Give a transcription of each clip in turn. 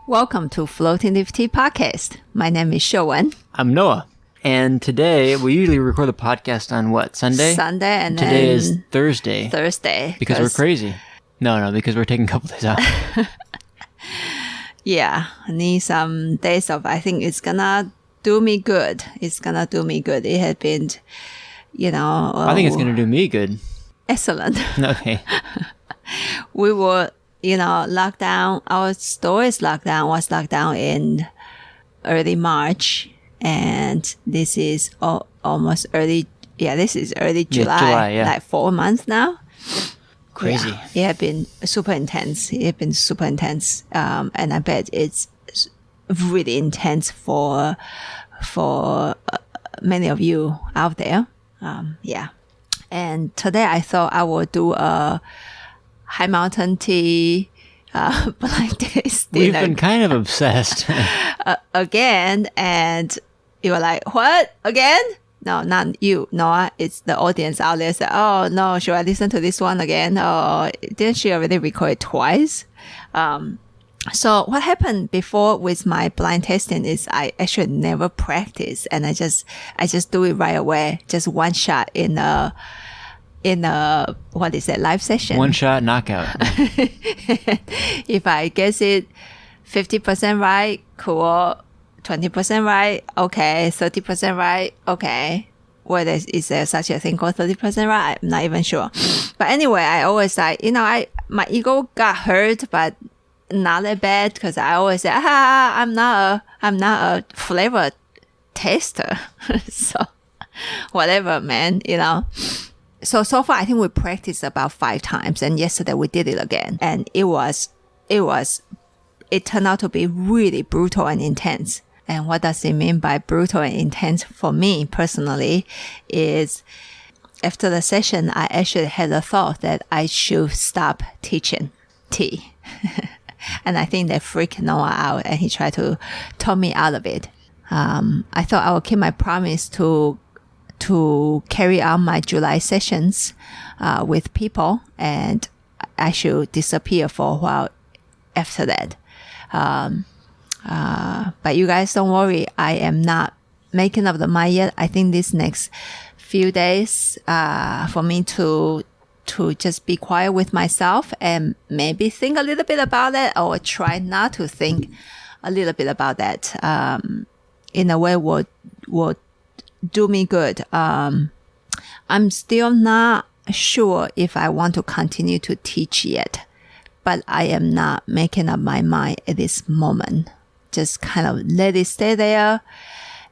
Welcome to Floating Leaf Tea Podcast. My name is Showen. I'm Noah. And today, we usually record the podcast on what, Sunday? Sunday and today then is Thursday. Because we're crazy. No, because we're taking a couple days off. Yeah, I need some days off. I think it's gonna do me good. It had been, I think it's gonna do me good. Excellent. Okay. We were, locked down. Our store was locked down in early March. And this is almost early. Yeah, this is early July. Yeah. Like 4 months now. Crazy. Yeah, it had been super intense. And I bet it's really intense for many of you out there. Yeah. And today I thought I would do a high mountain tea blind tasting. We've been kind of obsessed. Again, and you were like, what? Again? No, not you, Noah. It's the audience out there said, oh, no, should I listen to this one again? Oh, didn't she already record it twice? So what happened before with my blind tasting is I actually never practice, and I just do it right away. Just one shot in a what is that, live session? One shot knockout. If I guess it 50% right, cool. 20% right, okay. 30% right, okay. Whether is there such a thing called 30% right? I'm not even sure. But anyway, I always like, my ego got hurt, but not that bad, because I always say, I'm not a flavor taster. So whatever, man, So far, I think we practiced about 5 times, and yesterday we did it again, and it turned out to be really brutal and intense. And what does it mean by brutal and intense for me personally is after the session, I actually had a thought that I should stop teaching tea. And I think that freaked Noah out, and he tried to talk me out of it. I thought I would keep my promise to carry on my July sessions with people, and I should disappear for a while after that. But you guys don't worry, I am not making up the mind yet. I think this next few days for me to just be quiet with myself and maybe think a little bit about that, or try not to think a little bit about that in a way would do me good. I'm still not sure if I want to continue to teach yet, but I am not making up my mind at this moment. Just kind of let it stay there.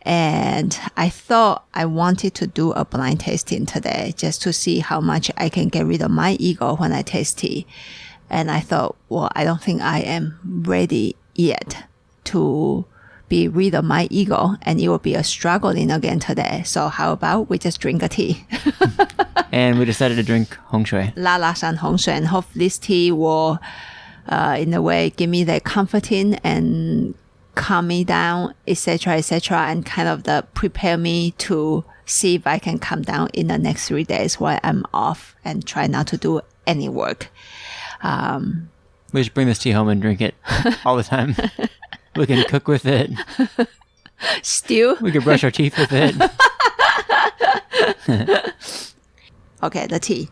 And I thought I wanted to do a blind tasting today just to see how much I can get rid of my ego when I taste tea. And I thought, well, I don't think I am ready yet to be rid of my ego, and it will be a struggling again today. So how about we just drink a tea? And we decided to drink Hong Shui. Lala Shan Hong Shui, and hope this tea will, in a way, give me that comforting and calm me down, etc., and kind of prepare me to see if I can come down in the next 3 days while I'm off and try not to do any work. We should bring this tea home and drink it all the time. We can cook with it. Stew. We can brush our teeth with it. Okay, the tea.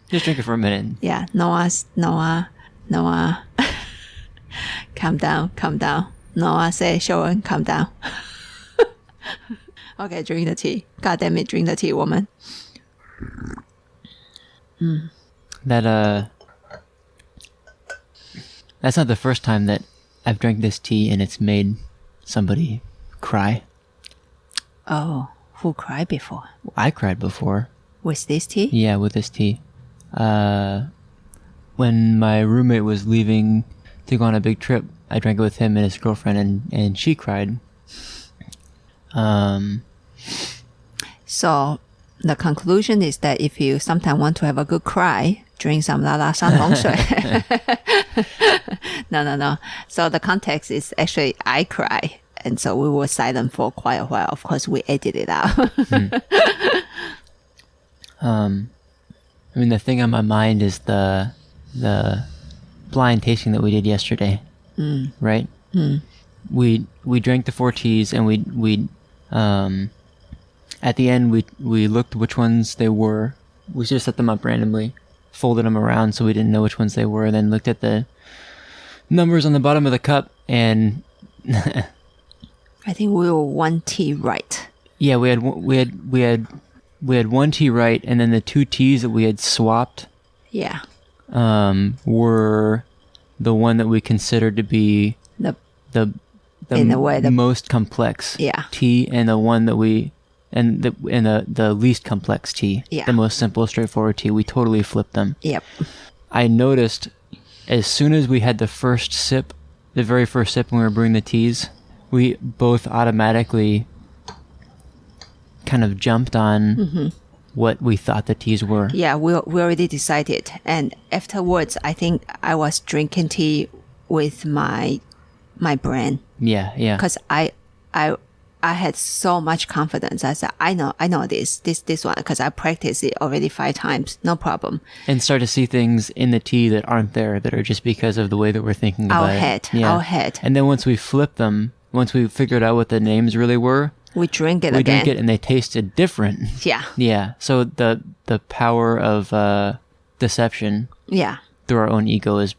Just drink it for a minute. Yeah, Noah. Calm down. Noah say, Showen, calm down. Okay, drink the tea. God damn it, drink the tea, woman. That's not the first time that I've drank this tea and it's made somebody cry. Oh, who cried before? I cried before. With this tea? Yeah, with this tea. When my roommate was leaving to go on a big trip, I drank it with him and his girlfriend, and she cried. So the conclusion is that if you sometimes want to have a good cry, drink some Lala Shan Hong Shui. No. So the context is actually I cry. And so we were silent for quite a while. Of course, we edited it out. I mean, the thing on my mind is the blind tasting that we did yesterday. right? We drank the 4 teas, and we at the end we looked which ones they were. We just set them up randomly, folded them around so we didn't know which ones they were, and then looked at the numbers on the bottom of the cup, and I think we were 1 tea right. yeah, we had 1 tea right, and then the 2 teas that we had swapped Yeah. were the one that we considered to be The the in a way, the most complex Yeah. tea, and the one that the least complex tea, Yeah. the most simple, straightforward tea. We totally flipped them. Yep. I noticed as soon as we had the very first sip when we were brewing the teas, we both automatically kind of jumped on what we thought the teas were. Yeah, we already decided. And afterwards, I think I was drinking tea with my brain. Yeah, yeah. Because I had so much confidence. I said, I know this one, because I practiced it already 5 times, no problem. And start to see things in the tea that aren't there, that are just because of the way that we're thinking about it. Our head. And then once we flipped them, once we figured out what the names really were, We drink it we again. drink it and they tasted different. Yeah. Yeah. So the power of deception Yeah. through our own ego is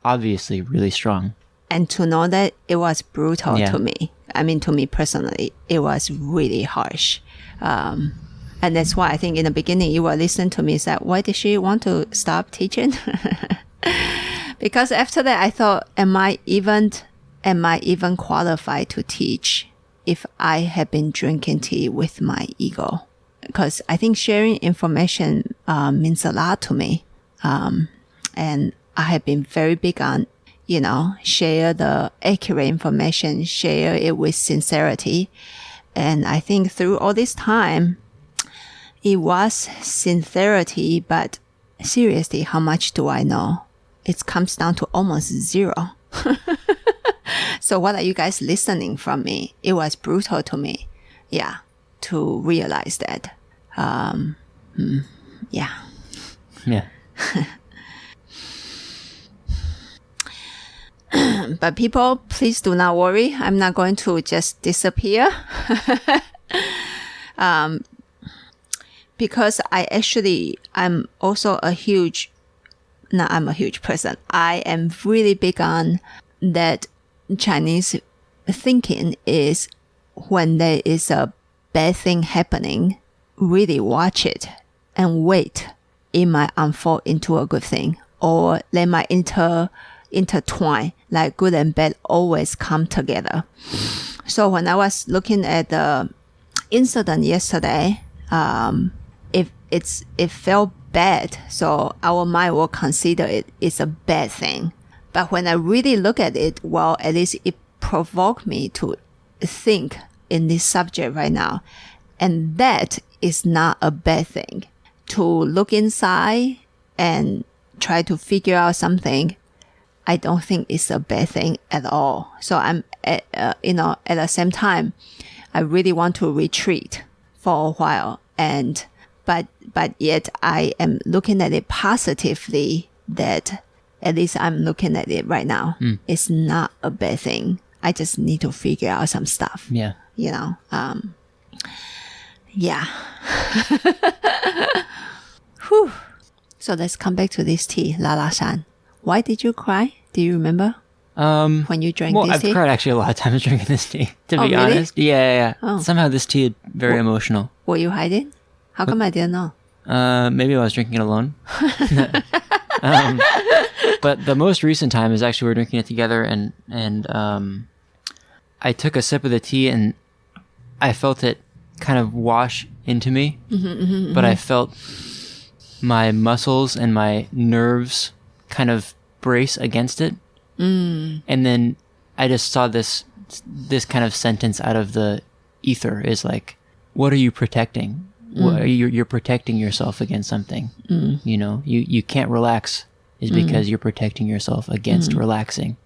obviously really strong. And to know that it was brutal Yeah. to me. I mean, to me personally, it was really harsh. And that's why I think in the beginning you were listening to me and said, why did she want to stop teaching? Because after that, I thought, am I even qualified to teach if I had been drinking tea with my ego? Because I think sharing information means a lot to me. And I have been very big on, share the accurate information, share it with sincerity. And I think through all this time, it was sincerity, but seriously, how much do I know? It comes down to almost 0. So what are you guys listening from me? It was brutal to me. Yeah. To realize that. Yeah. Yeah. But people, please do not worry. I'm not going to just disappear. Because I'm also I'm a huge person. I am really big on that Chinese thinking is when there is a bad thing happening, really watch it and wait. It might unfold into a good thing, or they might intertwine, like good and bad always come together. So when I was looking at the incident yesterday, it felt bad. So our mind will consider it is a bad thing. But when I really look at it, well, at least it provoked me to think in this subject right now. And that is not a bad thing. To look inside and try to figure out something, I don't think it's a bad thing at all. So I'm, at the same time, I really want to retreat for a while. But yet I am looking at it positively, that at least I'm looking at it right now. It's not a bad thing. I just need to figure out some stuff. Yeah. Yeah. Whew. So let's come back to this tea, Lala Shan. Why did you cry? Do you remember? When you drank this tea? I've cried actually a lot of times drinking this tea, to be really? honest. Yeah. Oh. Somehow this tea is very emotional. Were you hiding? How come I didn't know? Maybe I was drinking it alone. But the most recent time is actually we were drinking it together, and I took a sip of the tea and I felt it kind of wash into me, but I felt my muscles and my nerves kind of brace against it. And then I just saw this kind of sentence out of the ether is like, what are you protecting? You're protecting yourself against something. You can't relax is because you're protecting yourself against relaxing.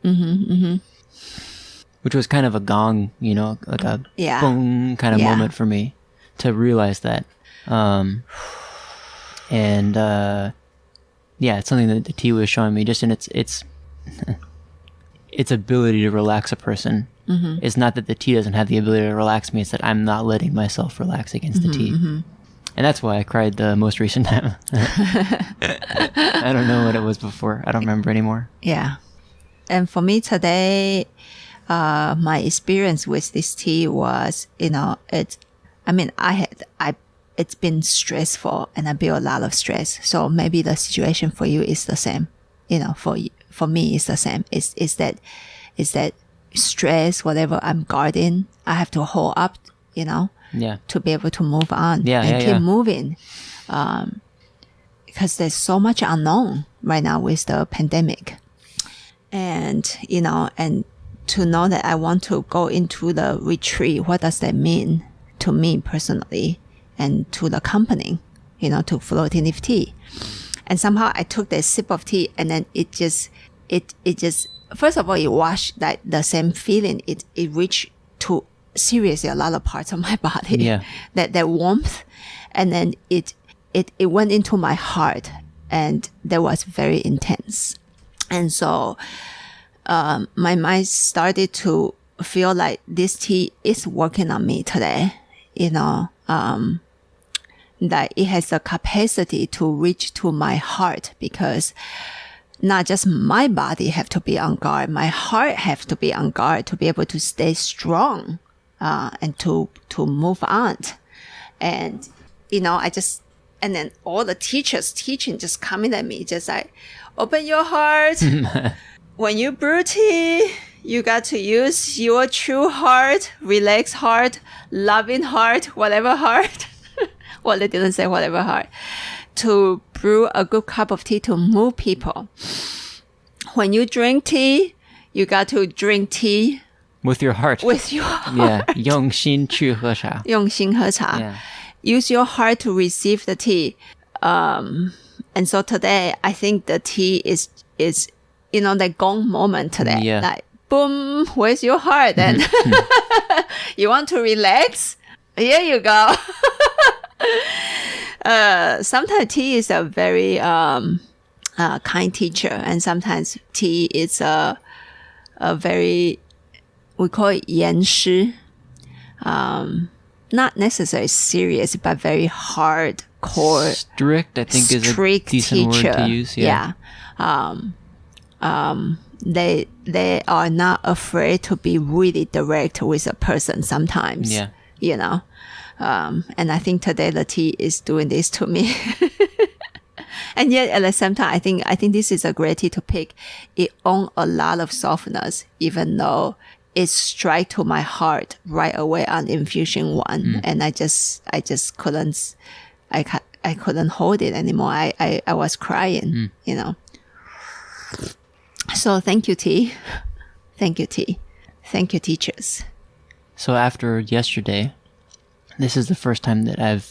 Which was kind of a gong, like a boom kind of moment for me to realize that. It's something that the tea was showing me just in its its ability to relax a person. It's not that the tea doesn't have the ability to relax me. It's that I'm not letting myself relax against the tea. And that's why I cried the most recent time. I don't know what it was before. I don't remember anymore. Yeah. And for me today, my experience with this tea was, it's been stressful and I feel a lot of stress. So maybe the situation for you is the same. For me, it's the same. Is that stress, whatever I'm guarding, I have to hold up, to be able to move on and keep moving. Because there's so much unknown right now with the pandemic. And, and to know that I want to go into the retreat, what does that mean to me personally and to the company, to Floating Leaf Tea. And somehow I took that sip of tea and then it just, first of all, it washed that the same feeling. It reached to seriously a lot of parts of my body. Yeah. That warmth. And then it went into my heart and that was very intense. And so, my mind started to feel like this tea is working on me today, that it has the capacity to reach to my heart because not just my body have to be on guard, my heart have to be on guard to be able to stay strong, and to move on. And, and then all the teachers teaching just coming at me, just like, open your heart. When you brew tea, you got to use your true heart, relaxed heart, loving heart, whatever heart. Well, they didn't say whatever heart. To brew a good cup of tea to move people. When you drink tea, you got to drink tea with your heart. With your heart. Yeah. 用心去喝茶. 用心喝茶. Yeah. Use your heart to receive the tea. And so today, I think the tea is that gong moment today. Yeah. Like, boom, where's your heart? And you want to relax? Here you go. Sometimes tea is a very kind teacher, and sometimes tea is a very, we call it 言师. Not necessarily serious, but very hardcore. Strict, I think, is a decent teacher. word to use. Yeah. They are not afraid to be really direct with a person sometimes. Yeah. And I think today the tea is doing this to me. And yet at the same time, I think this is a great tea to pick. It owns a lot of softness, even though it strike to my heart right away on infusion one. And I just couldn't, I couldn't hold it anymore. I was crying, So thank you, tea. Thank you, tea. Thank you, teachers. So after yesterday, this is the first time that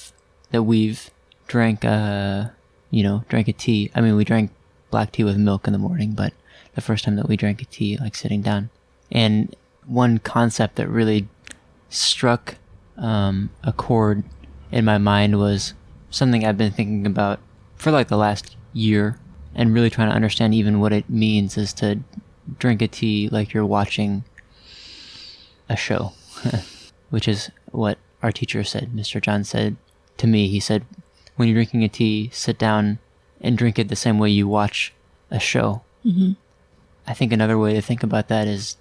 we've drank a tea. I mean, we drank black tea with milk in the morning, but the first time that we drank a tea, like sitting down. And one concept that really struck a chord in my mind was something I've been thinking about for like the last year and really trying to understand even what it means is to drink a tea like you're watching a show, which is what our teacher said. Mr. John said to me, he said, when you're drinking a tea, sit down and drink it the same way you watch a show. Mm-hmm. I think another way to think about that is,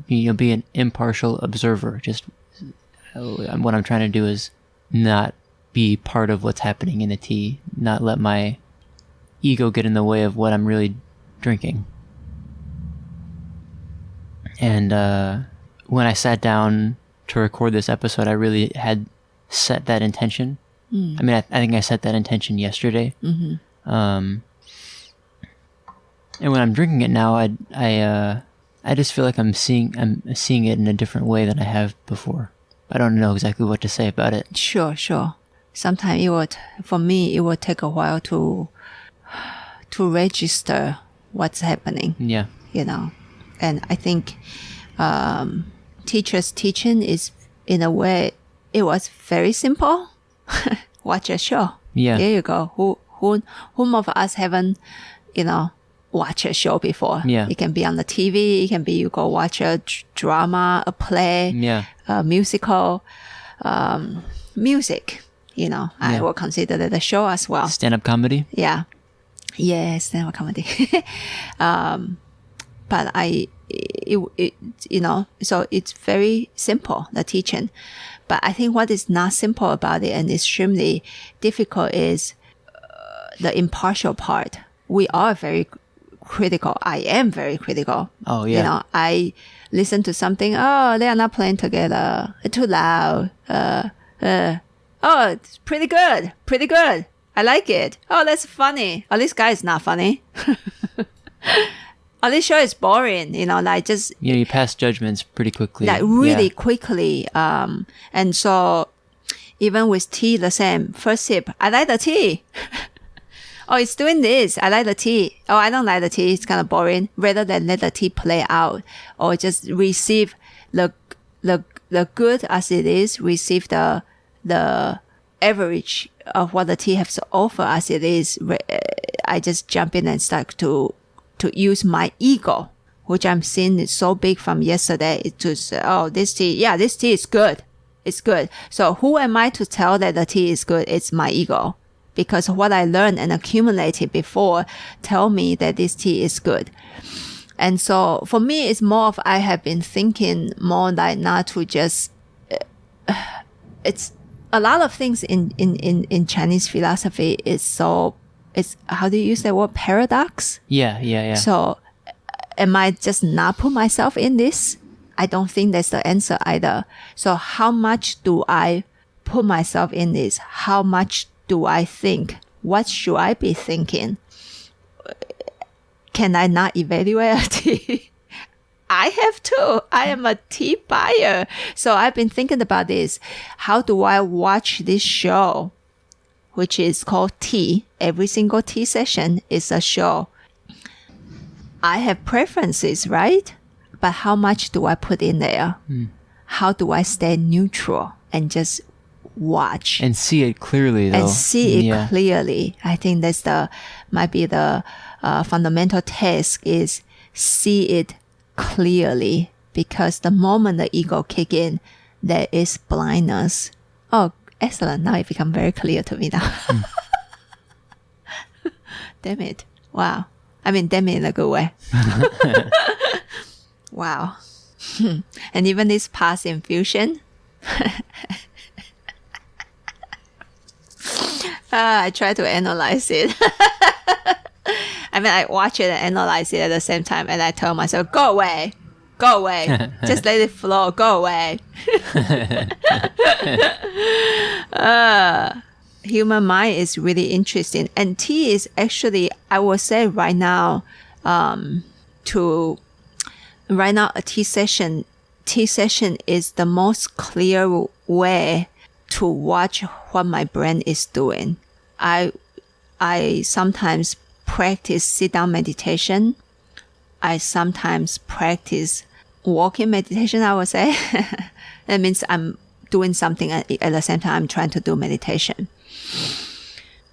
be an impartial observer. Just what I'm trying to do is not be part of what's happening in the tea, not let my ego get in the way of what I'm really drinking. And when I sat down to record this episode, I really had set that intention. I mean, I think I set that intention yesterday. Mm-hmm. And when I'm drinking it now, I just feel like I'm seeing it in a different way than I have before. I don't know exactly what to say about it. Sure. Sometimes for me, it would take a while to register what's happening. Yeah. And I think teachers' teaching is, in a way, it was very simple. Watch a show. Yeah. There you go. Whom of us haven't, watch a show before. Yeah. It can be on the TV. It can be you go watch a drama, a play, a musical, music. You know, I will consider that a show as well. Stand-up comedy? Yeah. Yes, stand-up comedy. But you know, so it's very simple, the teaching. But I think what is not simple about it and extremely difficult is the impartial part. We are very critical. I am very critical. Oh, yeah. You know, I listen to something, oh, they are not playing together. It's too loud. Oh, it's pretty good. Pretty good. I like it. Oh, that's funny. Oh, this guy is not funny. Oh, this show is boring. You know, like just... Yeah, you pass judgments pretty quickly. Like really quickly. And so even with tea, the same. First sip, I like the tea. Oh, it's doing this. I like the tea. Oh, I don't like the tea. It's kind of boring. Rather than let the tea play out or just receive the good as it is, receive the average of what the tea has to offer as it is. I just jump in and start to use my ego, which I'm seeing is so big from yesterday, to say, oh, this tea is good. It's good. So who am I to tell that the tea is good? It's my ego. Because what I learned and accumulated before tell me that this tea is good. And so for me, it's more of I have been thinking more like not to just, it's a lot of things in Chinese philosophy is it's, how do you use that word? Paradox? Yeah. So am I just not put myself in this? I don't think that's the answer either. So how much do I put myself in this? How much do I think? What should I be thinking? Can I not evaluate a tea? I have to. I am a tea buyer. So I've been thinking about this. How do I watch this show, which is called Tea? Every single tea session is a show. I have preferences, right? But how much do I put in there? How do I stay neutral and just watch and see it clearly, though? And see it clearly. I think that's might be the fundamental task is see it clearly, because the moment the ego kick in, there is blindness. Oh, excellent! Now it become very clear to me now. Damn it! Wow. I mean, damn it in a good way. Wow. And even this past infusion. I try to analyze it. I mean, I watch it and analyze it at the same time, and I tell myself, go away. Just let it flow. Go away. Human mind is really interesting. And tea is actually, I would say right now, a tea session is the most clear way to watch what my brain is doing. I sometimes practice sit-down meditation. I sometimes practice walking meditation, I would say. That means I'm doing something at the same time I'm trying to do meditation.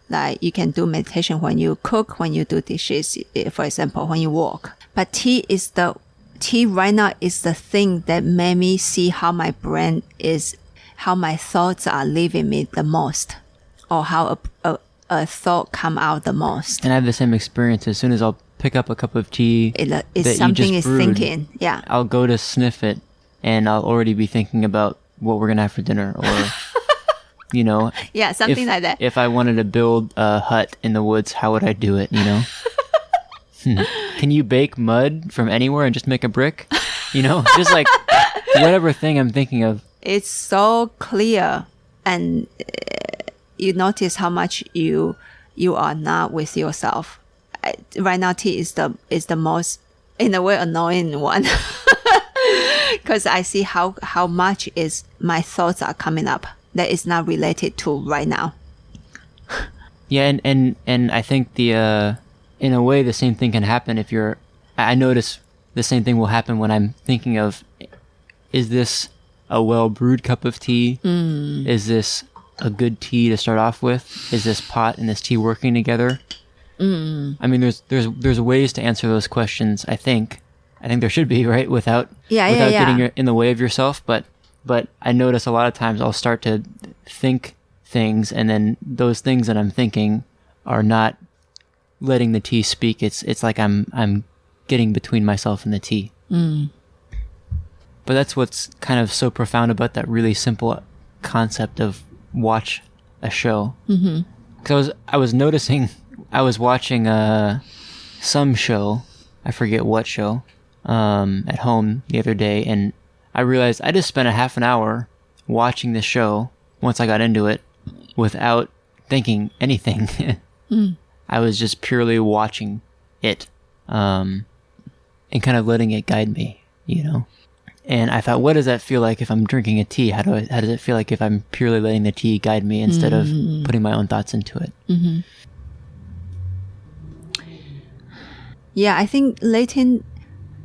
Like you can do meditation when you cook, when you do dishes, for example, when you walk. But tea right now is the thing that made me see how my brain is, how my thoughts are leaving me the most, or how a thought come out the most. And I have the same experience. As soon as I'll pick up a cup of tea it's something is thinking. Yeah. I'll go to sniff it and I'll already be thinking about what we're going to have for dinner, or, you know. Yeah, something like that. If I wanted to build a hut in the woods, how would I do it, you know? Can you bake mud from anywhere and just make a brick? You know, just like whatever thing I'm thinking of. It's so clear, and you notice how much you are not with yourself. Right now, tea is the most, in a way, annoying one, because I see how much is my thoughts are coming up that is not related to right now. Yeah, and I think in a way, the same thing can happen I notice the same thing will happen when I'm thinking of, is this a well-brewed cup of tea? Is this a good tea to start off with? Is this pot and this tea working together? I mean, there's ways to answer those questions. I think there should be, right, without getting in the way of yourself. But I notice a lot of times I'll start to think things, and then those things that I'm thinking are not letting the tea speak. It's like I'm getting between myself and the tea. But that's what's kind of so profound about that really simple concept of watch a show. Because I was noticing, I was watching some show, I forget what show, at home the other day, and I realized I just spent a half an hour watching the show once I got into it without thinking anything. I was just purely watching it, and kind of letting it guide me, you know? And I thought, what does that feel like if I'm drinking a tea? How does it feel like if I'm purely letting the tea guide me instead of putting my own thoughts into it? Yeah, I think letting,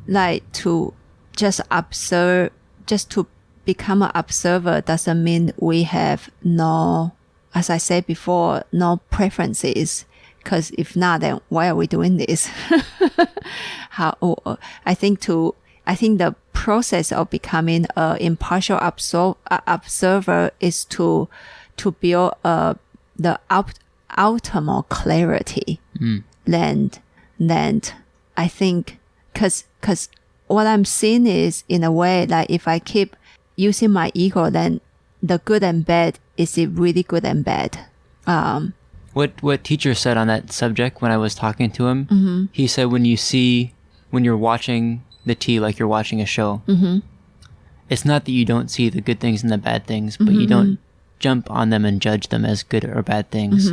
like, to just observe, just to become an observer doesn't mean we have no, as I said before, no preferences. Because if not, then why are we doing this? I think the process of becoming an impartial observer is to build the ultimate clarity. Then I think, because what I'm seeing is, in a way, like if I keep using my ego, then the good and bad, is it really good and bad? What teacher said on that subject when I was talking to him, he said when you're watching the tea like you're watching a show, it's not that you don't see the good things and the bad things, but you don't jump on them and judge them as good or bad things.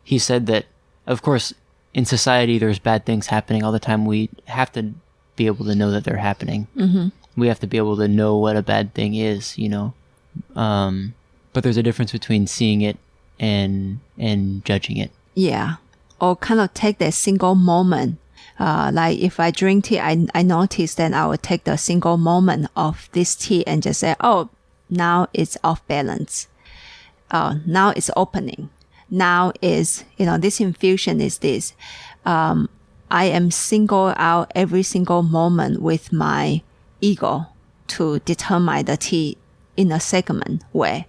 He said that, of course, in society there's bad things happening all the time. We have to be able to know that they're happening. We have to be able to know what a bad thing is, you know. But there's a difference between seeing it and judging it. Yeah. Or kind of take that single moment. Like if I drink tea, I notice, then I will take the single moment of this tea and just say, oh, now it's off balance. Now it's opening. Now is, this infusion is this. I am single out every single moment with my ego to determine the tea in a segment way.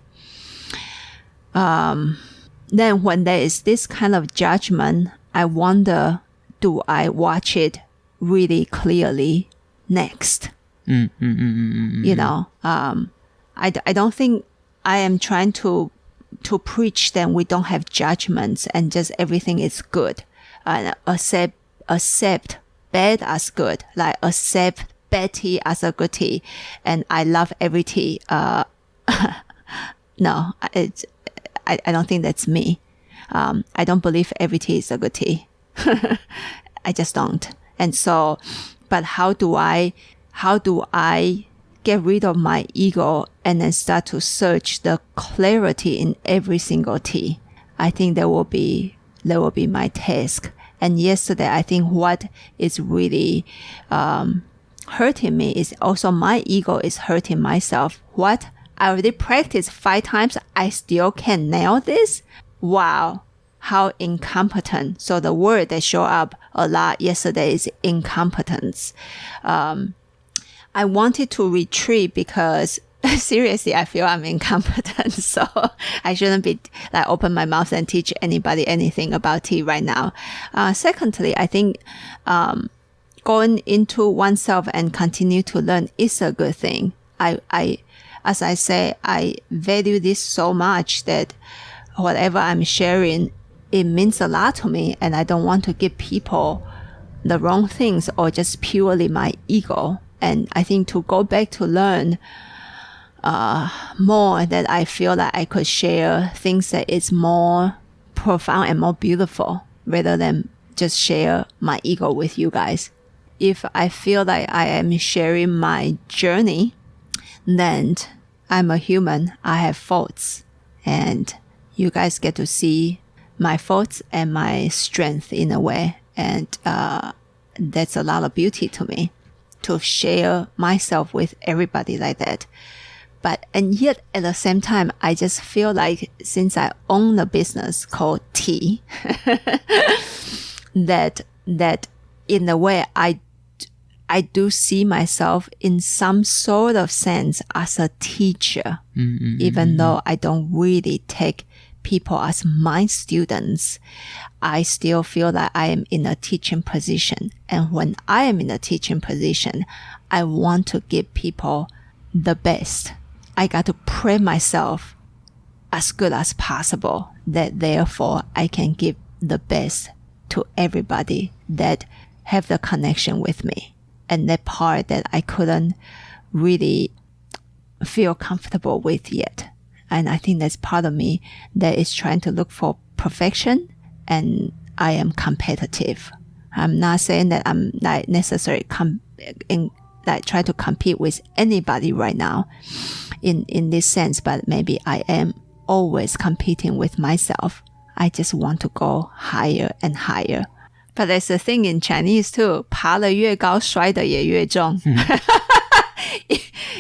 Then when there is this kind of judgment, I wonder, do I watch it really clearly next? I don't think I am trying to preach that we don't have judgments and just everything is good. Accept bad as good, like accept bad tea as a good tea. And I love every tea. No, I don't think that's me. I don't believe every tea is a good tea. I just don't. And so, but how do I get rid of my ego and then start to search the clarity in every single tea? I think that will be my task. And yesterday, I think what is really hurting me is also my ego is hurting myself. What? I already practiced 5 times. I still can't nail this? Wow. How incompetent. So the word that showed up a lot yesterday is incompetence. I wanted to retreat because seriously, I feel I'm incompetent. So I shouldn't be like open my mouth and teach anybody anything about tea right now. Secondly, I think going into oneself and continue to learn is a good thing. As I say, I value this so much that whatever I'm sharing, it means a lot to me, and I don't want to give people the wrong things or just purely my ego. And I think to go back to learn more, that I feel that I could share things that is more profound and more beautiful rather than just share my ego with you guys. If I feel like I am sharing my journey, then I'm a human. I have faults, and you guys get to see my faults and my strength in a way. And that's a lot of beauty to me, to share myself with everybody like that. And yet at the same time, I just feel like since I own a business called tea, that in a way I do see myself in some sort of sense as a teacher, even though I don't really take people as my students. I still feel that I am in a teaching position. And when I am in a teaching position, I want to give people the best. I got to pray myself as good as possible, that therefore I can give the best to everybody that have the connection with me. And that part that I couldn't really feel comfortable with yet. And I think that's part of me that is trying to look for perfection, and I am competitive. I'm not saying that I'm not necessarily try to compete with anybody right now in this sense, but maybe I am always competing with myself. I just want to go higher and higher. But there's a thing in Chinese too, 爬得越高，摔得也越重。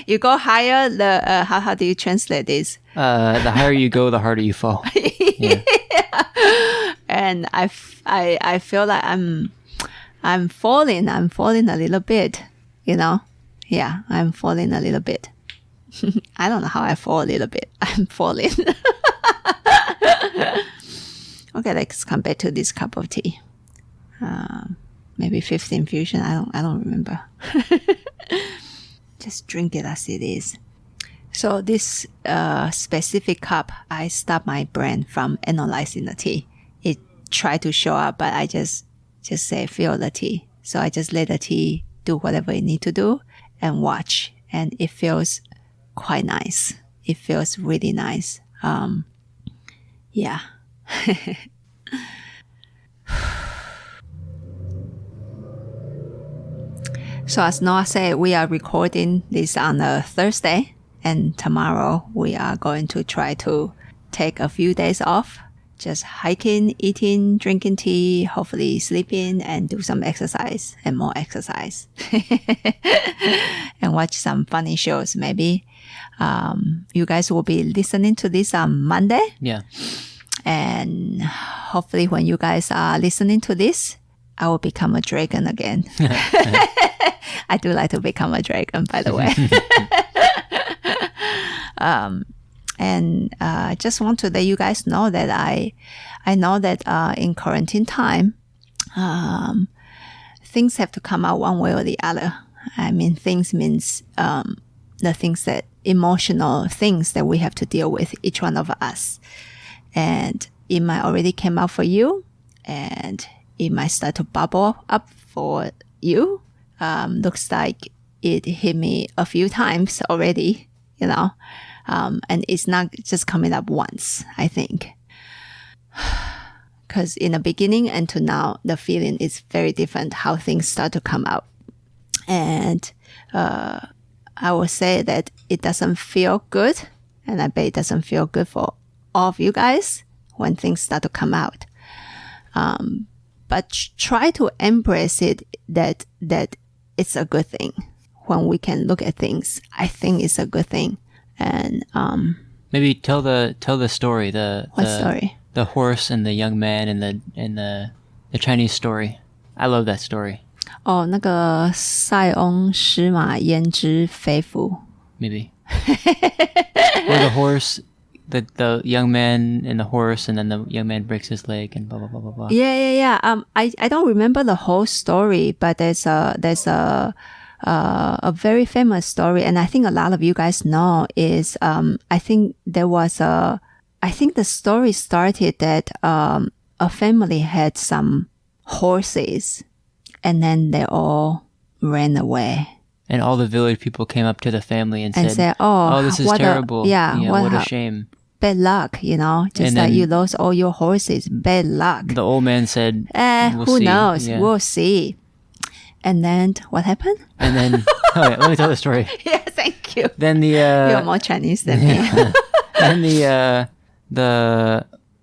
You go higher, how do you translate this? The higher you go, the harder you fall. Yeah. And I feel like I'm falling a little bit, you know? Yeah, I'm falling a little bit. I don't know how I fall a little bit. I'm falling. Okay, let's come back to this cup of tea. Maybe 15 Fusion. I don't remember. Just drink it as it is. So this specific cup, I stopped my brain from analyzing the tea. It tried to show up, but I just say feel the tea. So I just let the tea do whatever it need to do and watch. And it feels quite nice. It feels really nice. Yeah. So as Noah said, we are recording this on a Thursday, and tomorrow we are going to try to take a few days off, just hiking, eating, drinking tea, hopefully sleeping, and do some exercise and more exercise. And watch some funny shows maybe. You guys will be listening to this on Monday. Yeah. And hopefully when you guys are listening to this, I will become a dragon again. I do like to become a dragon, by the way. And just want to let you guys know that I know that in quarantine time, things have to come out one way or the other. I mean, things means the things that emotional things that we have to deal with, each one of us. And it might already came out for you, and it might start to bubble up for you. Looks like it hit me a few times already, you know. And it's not just coming up once, I think. Because in the beginning and to now, the feeling is very different how things start to come out. And I will say that it doesn't feel good. And I bet it doesn't feel good for all of you guys when things start to come out. But try to embrace it that it's a good thing. When we can look at things, I think it's a good thing. And maybe tell the story. What story? The horse and the young man and the Chinese story. I love that story. 哦，那个塞翁失马焉知非福。Maybe. Or the horse, the young man and the horse, and then the young man breaks his leg and blah blah blah blah blah. Yeah. I don't remember the whole story, but there's a very famous story, and I think a lot of you guys know is I think the story started that a family had some horses, and then they all ran away. And all the village people came up to the family and said, "Oh, this is terrible. What a shame. Bad luck, you know, just that you lost all your horses. Bad luck." The old man said, who knows? Yeah. We'll see. And then what happened? And then, let me tell the story. Yeah, thank you. Then you're more Chinese than me. Then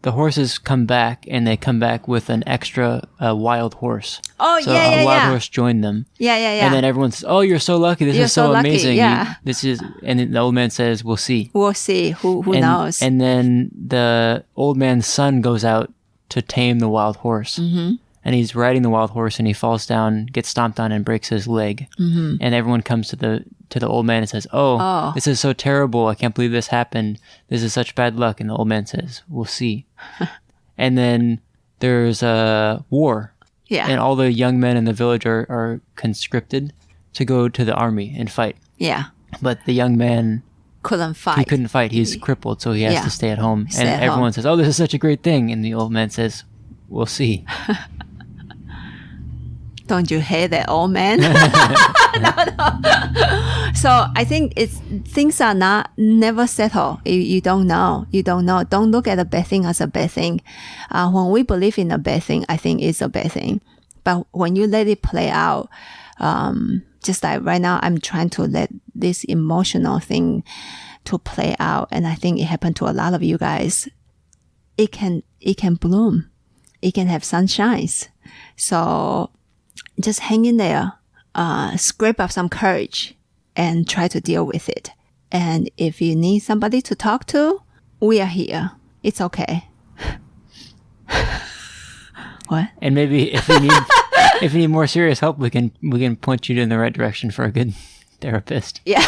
the horses come back, and they come back with an extra wild horse. Oh, so a wild horse joined them. Yeah. And then everyone says, "Oh, you're so lucky. This is so amazing. Yeah. And then the old man says, "We'll see. We'll see. Who knows?" And then the old man's son goes out to tame the wild horse. Mm-hmm. and he's riding the wild horse, and he falls down, gets stomped on, and breaks his leg. And everyone comes to the old man and says, "Oh, this is so terrible! I can't believe this happened. This is such bad luck." And the old man says, "We'll see." And then there's a war, and all the young men in the village are conscripted to go to the army and fight. Yeah. But the young man couldn't fight. He couldn't fight. He's crippled, so he has to stay at home. And everyone says, "Oh, this is such a great thing." And the old man says, "We'll see." Don't you hate that old man? No. So I think things are never settled. You don't know. You don't know. Don't look at a bad thing as a bad thing. When we believe in a bad thing, I think it's a bad thing. But when you let it play out, just like right now, I'm trying to let this emotional thing to play out, and I think it happened to a lot of you guys. It can bloom. It can have sunshines. So just hang in there, scrape up some courage, and try to deal with it. And if you need somebody to talk to, we are here. It's okay. What? And maybe if you need more serious help, we can point you in the right direction for a good therapist. Yeah.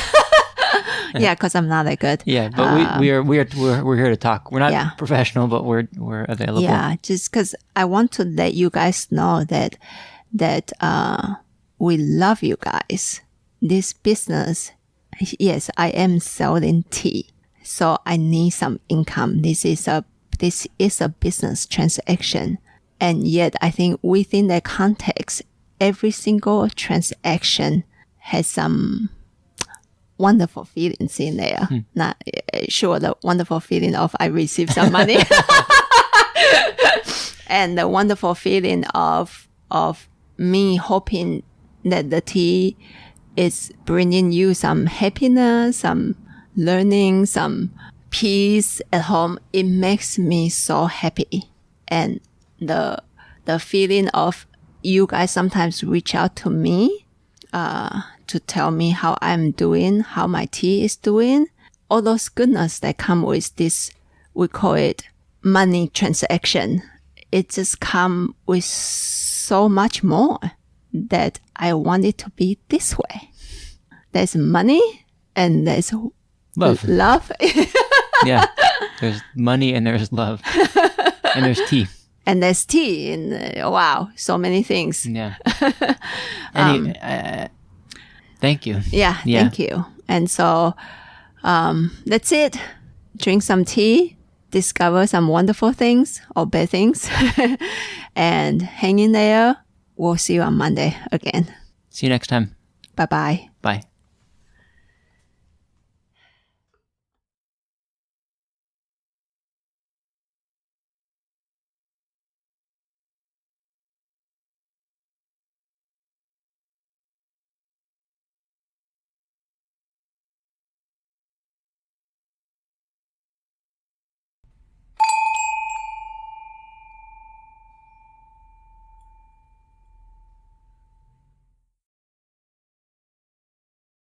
Yeah, because I'm not that good. Yeah, but we're here to talk. We're not professional, but we're available. Yeah, just because I want to let you guys know that we love you guys. This business, yes, I am selling tea, so I need some income. This is a business transaction, and yet I think within that context, every single transaction has some wonderful feelings in there. Not sure the wonderful feeling of I received some money, and the wonderful feeling of me hoping that the tea is bringing you some happiness, some learning, some peace at home. It makes me so happy. And the feeling of you guys sometimes reach out to me to tell me how I'm doing, how my tea is doing, all those goodness that come with this, we call it money transaction. It just come with so much more that I want it to be this way. There's money and there's love. Yeah, there's money and there's love and there's tea. And there's tea and wow, so many things. Yeah. Thank you. Yeah, thank you. And so that's it. Drink some tea, discover some wonderful things or bad things, and hang in there. We'll see you on Monday again. See you next time. Bye-bye. Bye.